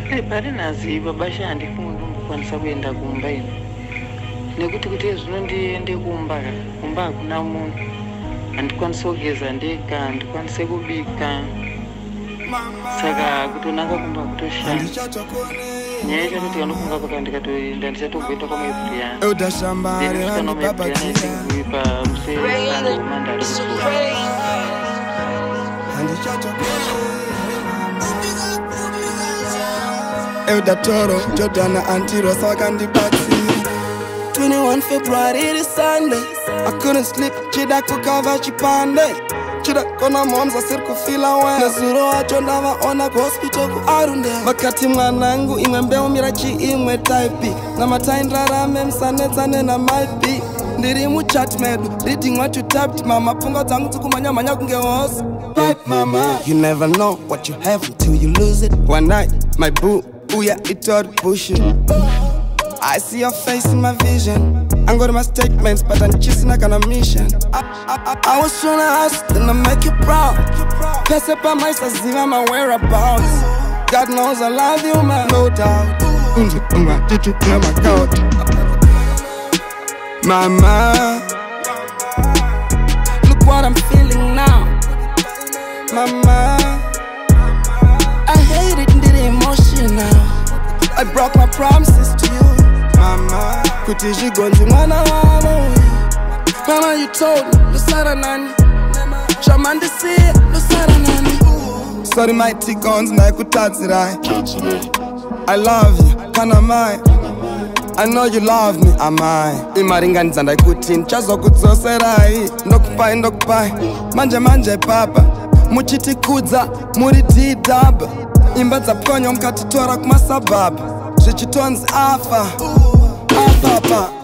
Pari naziva basha handikwanisa kuenda kumba ino. Nekuti kuti zvinondiende kumba kuna munhu. Handikwanisa kugeza ndega, handikwanisa kubika. Saka kutonaka kumba kutoshanda. Nyaya yacho kuti vanofunga paka ndikatoenda ndichatogweta kwamaibhuri yangu. Ndisvika nomaibhuri yangu ichikuipa museyano wemandare Euda Toro, Jordana Antiro, Sakandipati. 21 February, it is Sunday. I couldn't sleep, Chida kukava chipande. Chida kona momza sirku fila we. Nazuro achondava ona ku hospital ku arunde. Makati mwanangu imwe mbeo mirachi imwe type. Na mataindra rame msanetsane na malpi. Ndiri mu chat medu, reading what you tapped. Mama punga zangu tukumanya manya kunge house. Pipe mama, you never know what you have until you lose it. One night, my boo, ooh yeah, it all pushing. I see your face in my vision. I'm going to my statements, but I'm chasing like on a mission. I was trying to ask, then I make you proud. Pass up on my saziva, my whereabouts. God knows I love you, man, no doubt. Did you know my God? Mama, look what I'm feeling now. Mama, I hate it, the emotion now. I broke my promises to you. Mama, kuti jigonzi mwana wamo. Mama, you told me, lusara nani. Shamandi siya, lusara nani. Sorry my tikons, na kutatsirai. I love you, kana mai. I know you love me, am I? Imaringaniza ndaikutin, chazo kutsoserai. Ndokupai, manje papa. Muchiti kudza, muri didab. Imba dzapkonyo mkatitora kumasabab. Zvichitonzi afa.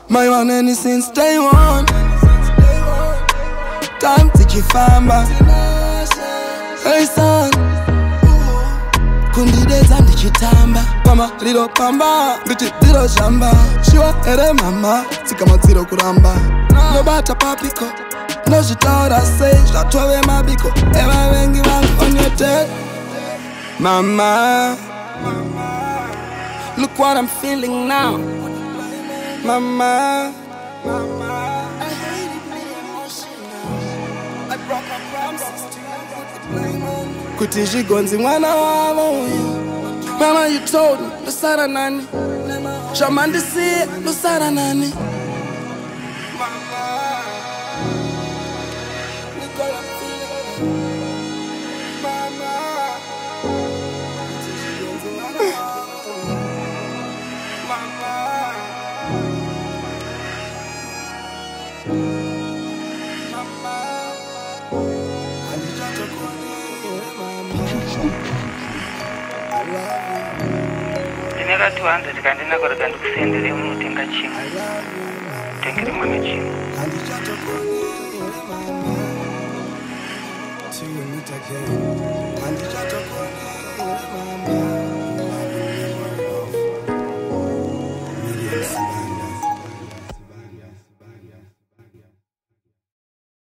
My one any since day one. Time tichifamba. Hey son, kundidedza ndichitamba. Pama riro pamba, ndichidiro shamba. Shiwa ere mama, sikamatsiro kuramba. Nobata papiko, nozvitaura sei zvatove mabiko. Eva vengi vangu on your dead. Mama, look what I'm feeling now. Mama, I hate it, the emotion now. I broke my promises to you. Kuti jigonzi mwana wamo. Mama, you told me, lusara nani. Shamandi siya, lusara nani. Mama, look what I'm feeling. Mama, kuti jigonzi mwana wamo. Mama. Ndineka 200 kandina korega ndikusendere unotenga chimwe. Tengere mwana chimwe. See you meet again.